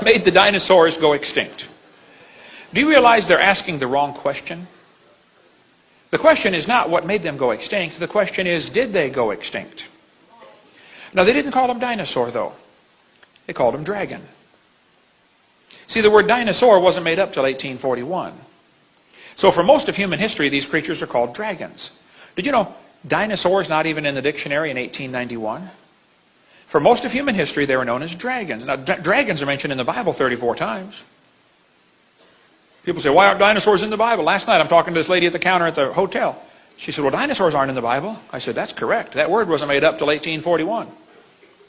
made the dinosaurs go extinct? Do you realize they're asking the wrong question? The question is not what made them go extinct. The question is, did they go extinct? Now, they didn't call them dinosaur, though. They called them dragon. See, the word dinosaur wasn't made up till 1841. So for most of human history, these creatures are called dragons. Did you know dinosaurs not even in the dictionary in 1891? For most of human history, they were known as dragons. Now, dragons are mentioned in the Bible 34 times. People say, why aren't dinosaurs in the Bible? Last night I'm talking to this lady at the counter at the hotel. She said, well, dinosaurs aren't in the Bible. I said, that's correct. That word wasn't made up till 1841.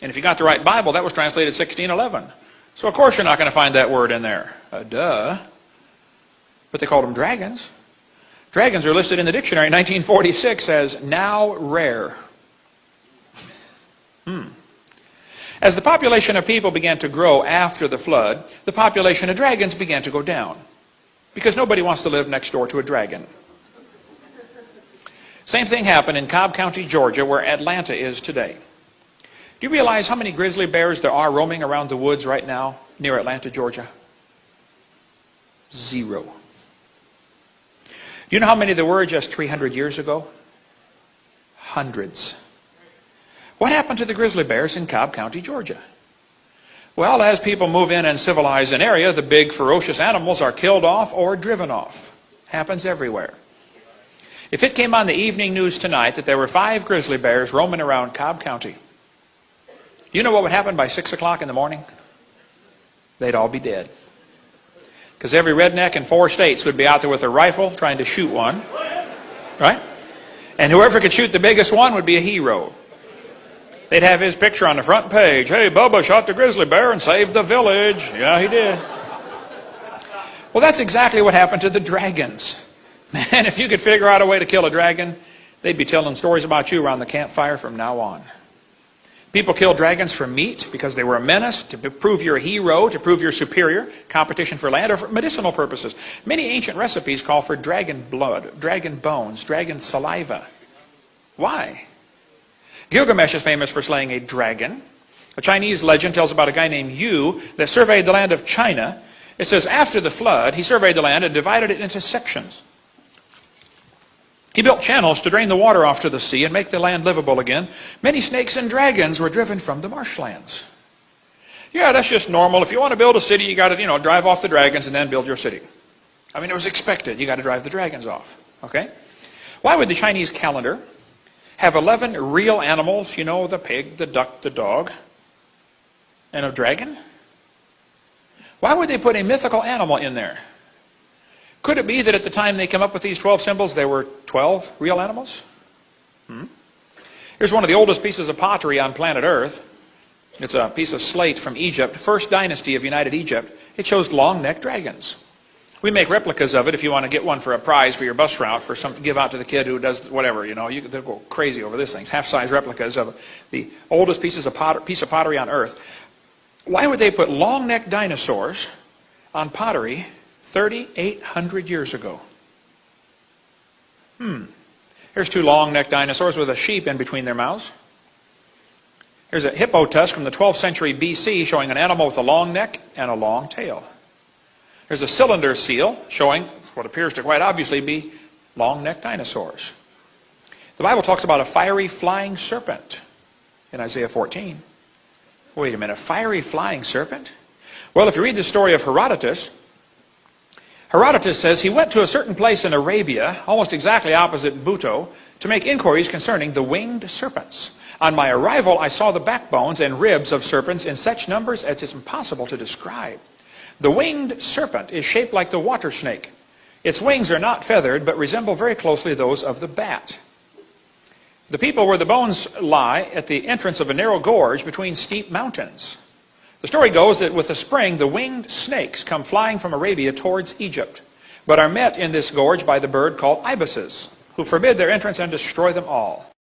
And if you got the right Bible, that was translated 1611. So of course you're not going to find that word in there. Duh. But they called them dragons. Dragons are listed in the dictionary in 1946 as now rare. As the population of people began to grow after the flood, the population of dragons began to go down. Because nobody wants to live next door to a dragon. Same thing happened in Cobb County, Georgia, where Atlanta is today. Do you realize how many grizzly bears there are roaming around the woods right now near Atlanta, Georgia? 0. Do you know how many there were just 300 years ago? Hundreds. What happened to the grizzly bears in Cobb County, Georgia? Well, as people move in and civilize an area, the big ferocious animals are killed off or driven off. Happens everywhere. If it came on the evening news tonight that there were 5 grizzly bears roaming around Cobb County, do you know what would happen by 6 o'clock in the morning? They'd all be dead. Because every redneck in 4 states would be out there with a rifle trying to shoot one. Right? And whoever could shoot the biggest one would be a hero. They'd have his picture on the front page. Hey, Bubba shot the grizzly bear and saved the village. Yeah, he did. Well, that's exactly what happened to the dragons. Man, if you could figure out a way to kill a dragon, they'd be telling stories about you around the campfire from now on. People kill dragons for meat because they were a menace, to prove you're a hero, to prove you're superior, competition for land, or for medicinal purposes. Many ancient recipes call for dragon blood, dragon bones, dragon saliva. Why? Gilgamesh is famous for slaying a dragon. A Chinese legend tells about a guy named Yu that surveyed the land of China. It says, after the flood, he surveyed the land and divided it into sections. He built channels to drain the water off to the sea and make the land livable again. Many snakes and dragons were driven from the marshlands. Yeah, that's just normal. If you want to build a city, you got to, drive off the dragons and then build your city. I mean, it was expected. You got to drive the dragons off. Okay? Why would the Chinese calendar have 11 real animals, the pig, the duck, the dog, and a dragon? Why would they put a mythical animal in there? Could it be that at the time they came up with these 12 symbols, there were 12 real animals? Here's one of the oldest pieces of pottery on planet Earth. It's a piece of slate from Egypt, first dynasty of United Egypt. It shows long-necked dragons. We make replicas of it if you want to get one for a prize for your bus route, for some give out to the kid who does whatever, they'll go crazy over this thing. Half-size replicas of the oldest piece of pottery on Earth. Why would they put long-necked dinosaurs on pottery 3,800 years ago? Here's 2 long-necked dinosaurs with a sheep in between their mouths. Here's a hippo tusk from the 12th century BC showing an animal with a long neck and a long tail. There's a cylinder seal showing what appears to quite obviously be long-necked dinosaurs. The Bible talks about a fiery flying serpent in Isaiah 14. Wait a minute, a fiery flying serpent? Well, if you read the story of Herodotus, Herodotus says he went to a certain place in Arabia, almost exactly opposite Buto, to make inquiries concerning the winged serpents. On my arrival, I saw the backbones and ribs of serpents in such numbers as it's impossible to describe. The winged serpent is shaped like the water snake. Its wings are not feathered, but resemble very closely those of the bat. The people where the bones lie at the entrance of a narrow gorge between steep mountains. The story goes that with the spring, the winged snakes come flying from Arabia towards Egypt, but are met in this gorge by the bird called ibises, who forbid their entrance and destroy them all.